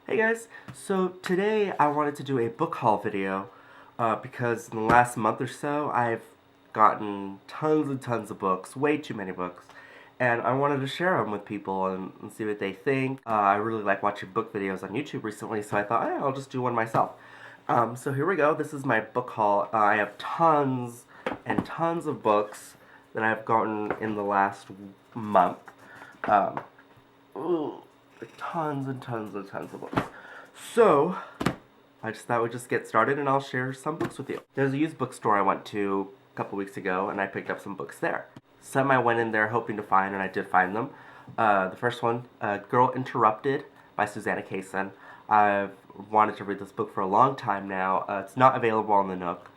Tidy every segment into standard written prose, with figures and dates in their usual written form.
Hey guys, so today I wanted to do a book haul video because in the last month or so I've gotten tons and tons of books, way too many books, and I wanted to share them with people and see what they think. I really like watching book videos on YouTube recently, so I thought, hey, I'll just do one myself. So here we go, this is my book haul. I have tons and tons of books that I've gotten in the last month. Um, ooh, tons and tons and tons of books. So, I just thought we'd just get started and I'll share some books with you. There's a used bookstore I went to a couple weeks ago and I picked up some books there. Some I went in there hoping to find and I did find them. The first one, Girl Interrupted by Susanna Kaysen. I've wanted to read this book for a long time now. It's not available on the Nook.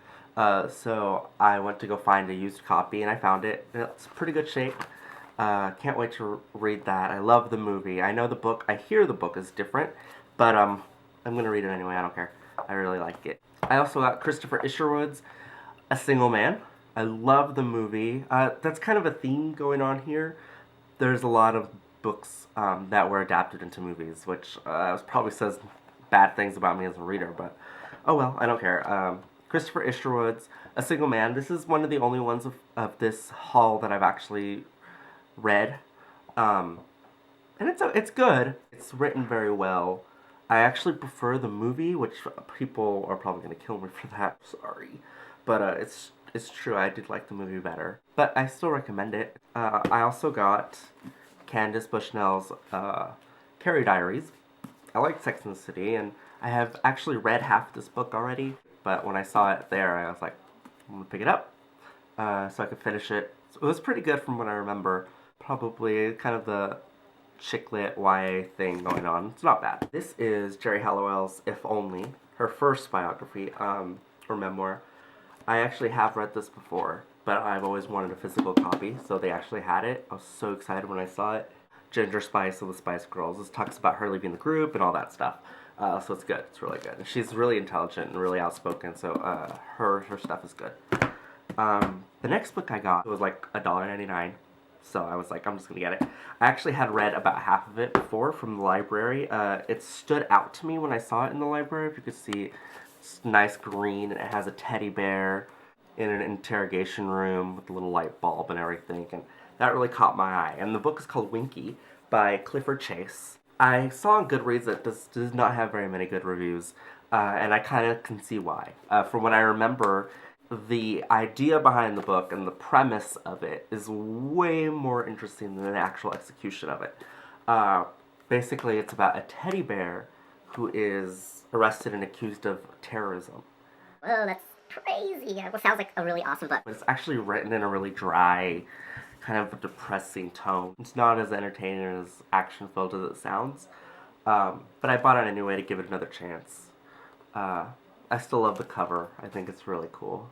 So I went to go find a used copy and I found it. It's pretty good shape. Can't wait to read that. I love the movie. I know the book. I hear the book is different, but I'm gonna read it anyway. I don't care. I really like it. I also got Christopher Isherwood's A Single Man. I love the movie. That's kind of a theme going on here. There's a lot of books that were adapted into movies, which probably says bad things about me as a reader, but oh well, I don't care. Christopher Isherwood's A Single Man. This is one of the only ones of this haul that I've actually read, and it's good. It's written very well. I actually prefer the movie, which people are probably gonna kill me for that. Sorry, but it's true. I did like the movie better, but I still recommend it. I also got Candace Bushnell's Carrie Diaries. I like Sex and the City, and I have actually read half this book already. But when I saw it there, I was like, I'm gonna pick it up so I could finish it. So it was pretty good from what I remember. Probably kind of the chick lit YA thing going on. It's not bad. This is Jerry Halliwell's If Only, her first biography or memoir. I actually have read this before, but I've always wanted a physical copy, so they actually had it. I was so excited when I saw it. Ginger Spice of the Spice Girls. This talks about her leaving the group and all that stuff. So it's good. It's really good. And she's really intelligent and really outspoken, so her stuff is good. The next book I got was like $1.99. So I was like, I'm just gonna get it. I actually had read about half of it before from the library. It stood out to me when I saw it in the library. If you could see, it's nice green, and it has a teddy bear in an interrogation room with a little light bulb and everything, and that really caught my eye. And the book is called Winky by Clifford Chase. I saw on Goodreads that this does not have very many good reviews, and I kind of can see why. From what I remember, the idea behind the book and the premise of it is way more interesting than the actual execution of it. Basically, it's about a teddy bear who is arrested and accused of terrorism. Whoa, that's crazy. Well, sounds like a really awesome book. But it's actually written in a really dry, kind of depressing tone. It's not as entertaining and as action-filled as it sounds. But I bought it anyway to give it another chance. I still love the cover. I think it's really cool.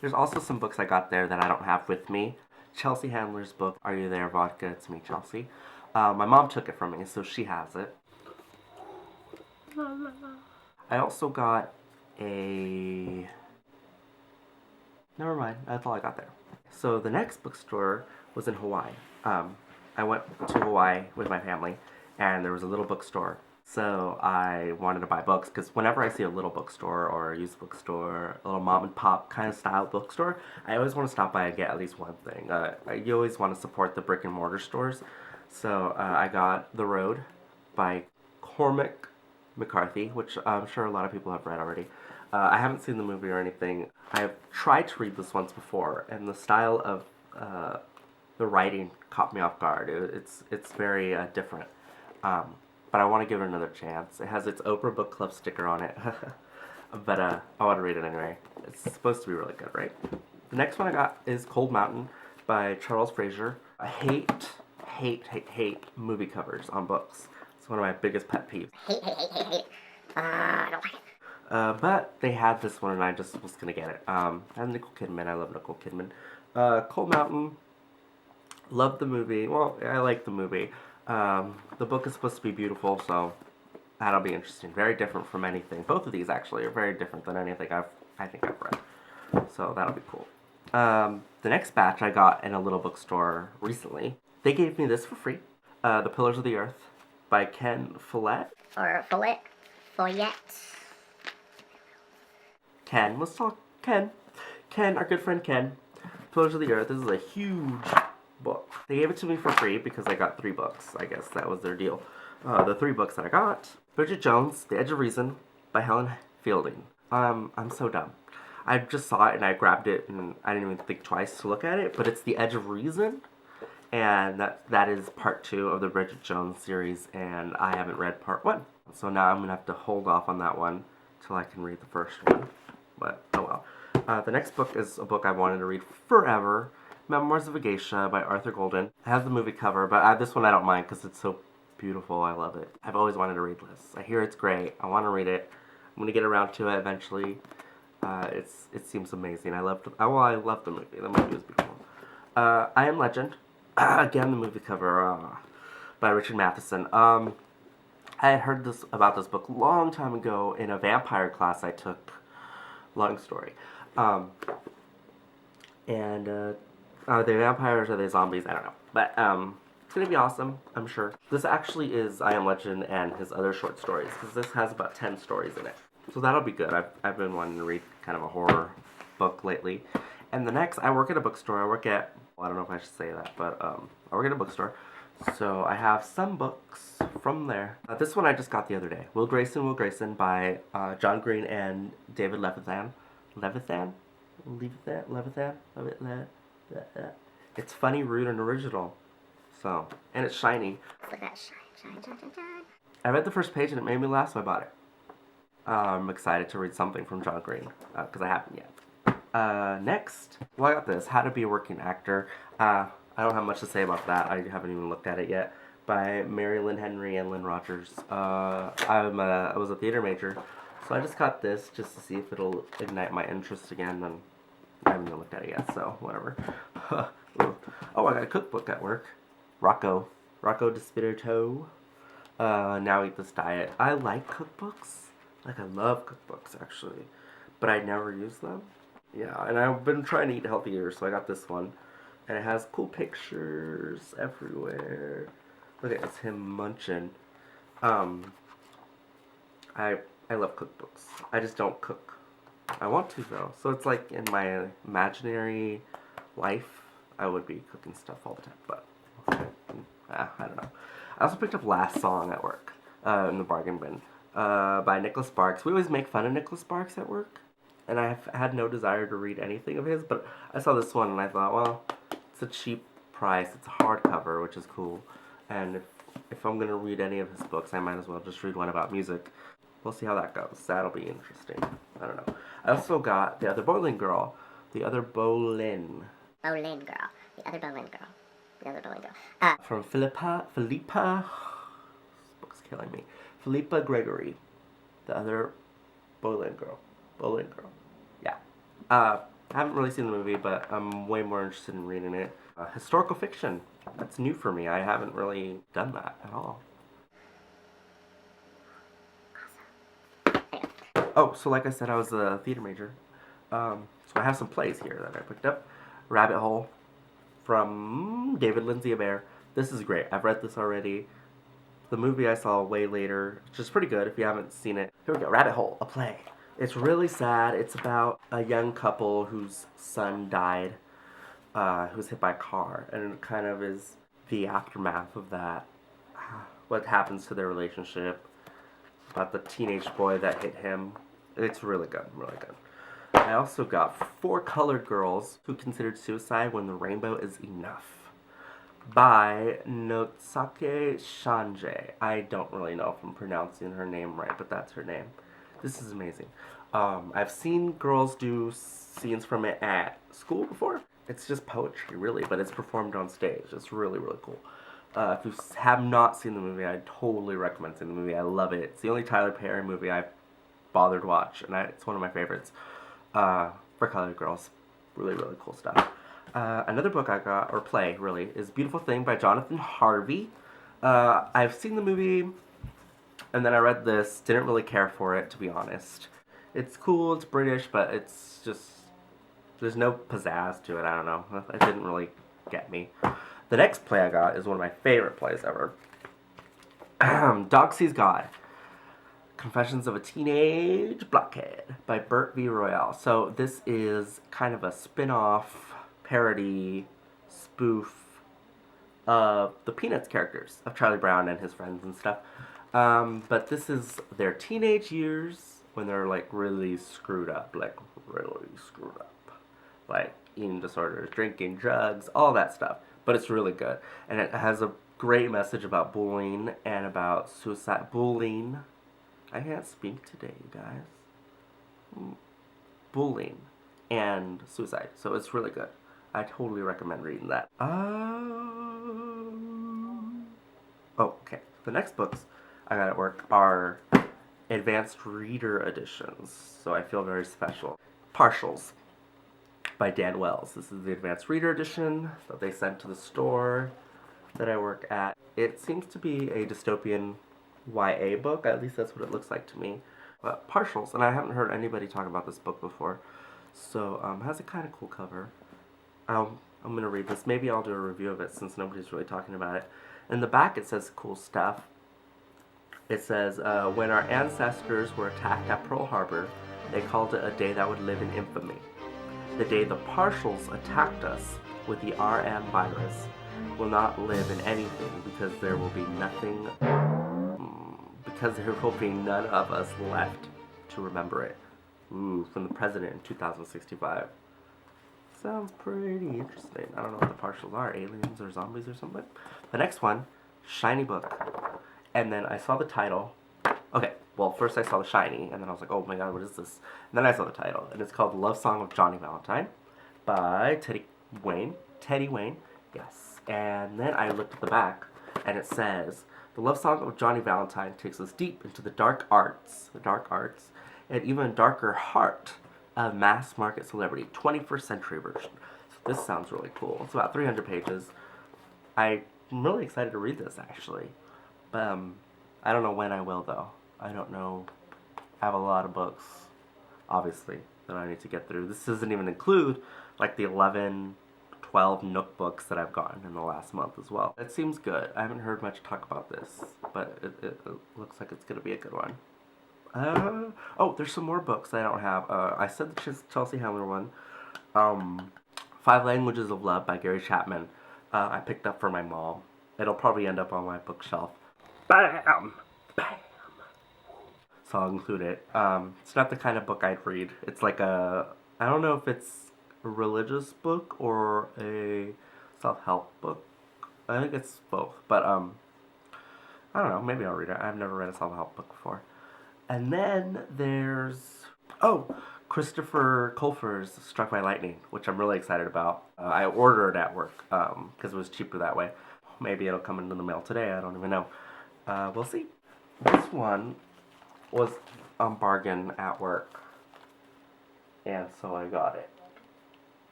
There's also some books I got there that I don't have with me. Chelsea Handler's book, Are You There, Vodka? It's Me, Chelsea. My mom took it from me, so she has it. I also got a... Never mind, that's all I got there. So the next bookstore was in Hawaii. I went to Hawaii with my family, and there was a little bookstore. So I wanted to buy books because whenever I see a little bookstore or a used bookstore, a little mom and pop kind of style bookstore, I always want to stop by and get at least one thing. You always want to support the brick and mortar stores. So I got The Road by Cormac McCarthy, which I'm sure a lot of people have read already. I haven't seen the movie or anything. I've tried to read this once before, and the style of the writing caught me off guard. It's very different. But I want to give it another chance. It has its Oprah Book Club sticker on it. But I want to read it anyway. It's supposed to be really good, right? The next one I got is Cold Mountain by Charles Fraser. I hate movie covers on books. It's one of my biggest pet peeves. Hate. I don't like it. But they had this one and I just was gonna get it. And Nicole Kidman, I love Nicole Kidman. Cold Mountain, love the movie. Well, I like the movie. The book is supposed to be beautiful, so that'll be interesting. Very different from anything. Both of these actually are very different than anything I think I've read. So that'll be cool. The next batch I got in a little bookstore recently. They gave me this for free. The Pillars of the Earth by Ken Follett. Or Follett. for yet. Ken, let's talk Ken. Ken, our good friend Ken. Pillars of the Earth. This is a huge book. They gave it to me for free because I got 3 books. I guess that was their deal. The 3 books that I got: Bridget Jones, The Edge of Reason by Helen Fielding. I'm so dumb. I just saw it and I grabbed it and I didn't even think twice to look at it, but it's The Edge of Reason, and that is part 2 of the Bridget Jones series, and I haven't read part 1. So now I'm gonna have to hold off on that one till I can read the first one. But oh well. The next book is a book I've wanted to read forever, Memoirs of a Geisha by Arthur Golden. It has the movie cover, but this one I don't mind because it's so beautiful. I love it. I've always wanted to read this. I hear it's great. I want to read it. I'm gonna get around to it eventually. It seems amazing. I love the movie. The movie was beautiful. I Am Legend. Again, the movie cover by Richard Matheson. I had heard about this book a long time ago in a vampire class I took. Long story. Are they vampires or are they zombies? I don't know. But it's gonna be awesome, I'm sure. This actually is I Am Legend and his other short stories, because this has about 10 stories in it. So that'll be good. I've been wanting to read kind of a horror book lately. And the next, I work at a bookstore. I don't know if I should say that, but I work at a bookstore. So I have some books from there. This one I just got the other day. Will Grayson by John Green and David Levithan. It's funny, rude, and original. So, and it's shiny. Look at that shine. I read the first page and it made me laugh, so I bought it. I'm excited to read something from John Green, because I haven't yet. Next, well, I got this, How to Be a Working Actor. I don't have much to say about that. I haven't even looked at it yet. By Mary Lynn Henry and Lynn Rogers. I was a theater major, so I just got this just to see if it'll ignite my interest again. And I haven't even looked at it yet, so whatever. Oh, I got a cookbook at work. Rocco Despirito. Now Eat This Diet. I like cookbooks. Like, I love cookbooks, actually. But I never use them. Yeah, and I've been trying to eat healthier, so I got this one. And it has cool pictures everywhere. Look at it's him munching. I love cookbooks. I just don't cook. I want to though. So it's like in my imaginary life, I would be cooking stuff all the time. But I don't know. I also picked up Last Song at work in the bargain bin by Nicholas Sparks. We always make fun of Nicholas Sparks at work, and I had no desire to read anything of his. But I saw this one and I thought, well, it's a cheap price. It's a hardcover, which is cool. And if I'm going to read any of his books, I might as well just read one about music. We'll see how that goes. That'll be interesting. I don't know. I also got The Other Boleyn Girl. The Other Boleyn. Boleyn girl. The other Boleyn girl. The other Boleyn girl. From Philippa, this book's killing me. Philippa Gregory. The Other Boleyn Girl. Yeah. I haven't really seen the movie, but I'm way more interested in reading it. Historical fiction. That's new for me. I haven't really done that at all. Oh, so like I said, I was a theater major. So I have some plays here that I picked up. Rabbit Hole from David Lindsay Abaire. This is great. I've read this already. The movie I saw way later, which is pretty good if you haven't seen it. Here we go. Rabbit Hole, a play. It's really sad. It's about a young couple whose son died, who was hit by a car, and it kind of is the aftermath of that. What happens to their relationship, about the teenage boy that hit him. It's really good, really good. I also got 4 Colored Girls Who Considered Suicide When the Rainbow Is Enough by Notsuke Shange. I don't really know if I'm pronouncing her name right, but that's her name. This is amazing. I've seen girls do scenes from it at school before. It's just poetry, really, but it's performed on stage. It's really, really cool. If you have not seen the movie, I totally recommend seeing the movie. I love it. It's the only Tyler Perry movie I've bothered to watch, and it's one of my favorites. For Colored Girls. Really, really cool stuff. Another book I got, or play, really, is Beautiful Thing by Jonathan Harvey. I've seen the movie, and then I read this. Didn't really care for it, to be honest. It's cool, it's British, but it's just, there's no pizzazz to it. I don't know. It didn't really get me. The next play I got is one of my favorite plays ever. Dog Sees God. Confessions of a Teenage Blockhead by Bert V. Royale. So this is kind of a spin-off, parody, spoof of the Peanuts characters, of Charlie Brown and his friends and stuff. But this is their teenage years when they're like really screwed up, like eating disorders, drinking, drugs, all that stuff. But it's really good, and it has a great message about bullying and about suicide. Bullying. I can't speak today, you guys. Bullying and suicide. So it's really good. I totally recommend reading that. Okay. The next books I got at work are advanced reader editions. So I feel very special. Partials by Dan Wells. This is the advanced reader edition that they sent to the store that I work at. It seems to be a dystopian YA book, at least that's what it looks like to me. But partials, and I haven't heard anybody talk about this book before, so it has a kind of cool cover. I'm gonna read this. Maybe I'll do a review of it since nobody's really talking about it. In the back it says cool stuff. It says, when our ancestors were attacked at Pearl Harbor, they called it a day that would live in infamy. The day the partials attacked us with the RM virus will not live in anything because there will be nothing, because there will be none of us left to remember it. Ooh, from the president in 2065. Sounds pretty interesting. I don't know what the partials are, aliens or zombies or something. The next one, shiny book. And then I saw the title. Okay, well, first I saw the shiny, and then I was like, oh my god, what is this? And then I saw the title, and it's called Love Song of Johnny Valentine by Teddy Wayne. Yes. And then I looked at the back, and it says, the love song of Johnny Valentine takes us deep into the dark arts, and even darker heart of mass market celebrity, 21st century version. So this sounds really cool. It's about 300 pages. I'm really excited to read this, actually. But I don't know when I will, though. I don't know. I have a lot of books, obviously, that I need to get through. This doesn't even include, like, the 11, 12 Nook books that I've gotten in the last month as well. It seems good. I haven't heard much talk about this, but it looks like it's going to be a good one. Oh, there's some more books I don't have. I said the Chelsea Handler one. 5 Languages of Love by Gary Chapman. I picked up for my mom. It'll probably end up on my bookshelf. Bam! So I'll include it. It's not the kind of book I'd read. It's like I don't know if it's a religious book or a self-help book. I think it's both. But, I don't know. Maybe I'll read it. I've never read a self-help book before. And then there's, Christopher Colfer's Struck by Lightning, which I'm really excited about. I ordered it at work because it was cheaper that way. Maybe it'll come into the mail today. I don't even know. We'll see. This one was on bargain at work, and so I got it.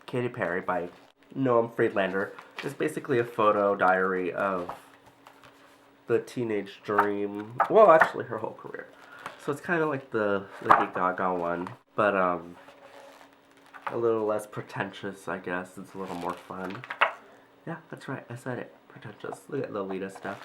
Katy Perry by Noam Friedlander. It's basically a photo diary of the teenage dream. Well, actually, her whole career. So it's kind of like the Lady Gaga one, but a little less pretentious, I guess. It's a little more fun. Yeah, that's right. I said it. Pretentious. Look at Lolita stuff.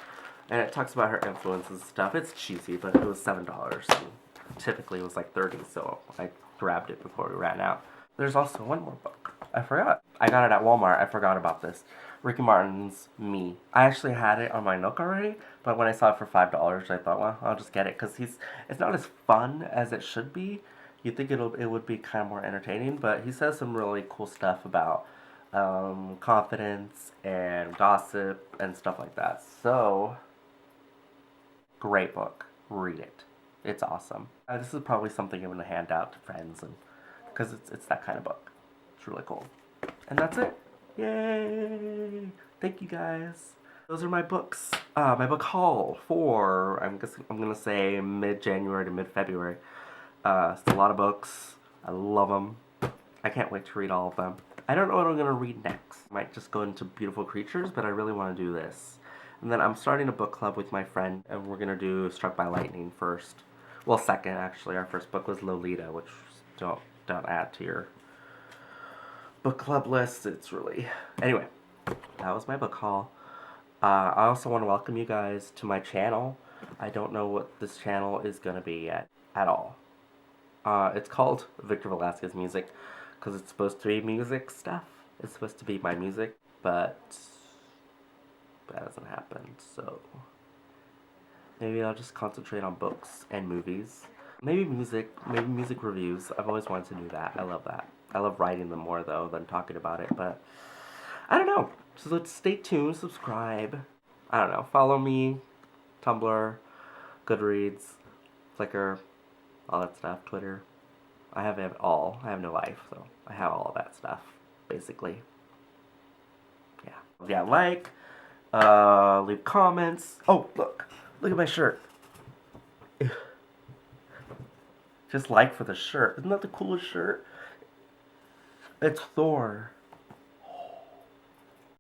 And it talks about her influences and stuff. It's cheesy, but it was $7. And typically it was like $30, so I grabbed it before we ran out. There's also one more book. I forgot. I got it at Walmart. I forgot about this. Ricky Martin's Me. I actually had it on my Nook already, but when I saw it for $5, I thought, well, I'll just get it, because it's not as fun as it should be. You'd think it would be kind of more entertaining, but he says some really cool stuff about confidence and gossip and stuff like that. So, great book. Read it. It's awesome. This is probably something I'm going to hand out to friends, and because it's that kind of book. It's really cool. And that's it. Yay! Thank you guys. Those are my books. My book haul for, I'm going to say mid-January to mid-February. It's a lot of books. I love them. I can't wait to read all of them. I don't know what I'm going to read next. I might just go into Beautiful Creatures, but I really want to do this. And then I'm starting a book club with my friend, and we're going to do Struck by Lightning first. Well, second, actually. Our first book was Lolita, which don't add to your book club list. It's really... Anyway, that was my book haul. I also want to welcome you guys to my channel. I don't know what this channel is gonna be yet at all. It's called Victor Velasquez Music because it's supposed to be music stuff. It's supposed to be my music, but that hasn't happened. So maybe I'll just concentrate on books and movies. Maybe music reviews. I've always wanted to do that. I love that. I love writing them more though than talking about it, but I don't know. So let's stay tuned, subscribe. I don't know. Follow me, Tumblr, Goodreads, Flickr, all that stuff, Twitter. I have it all. I have no life, so I have all of that stuff, basically. Yeah. Yeah, leave comments. Oh, look at my shirt. Just like for the shirt. Isn't that the coolest shirt? It's Thor.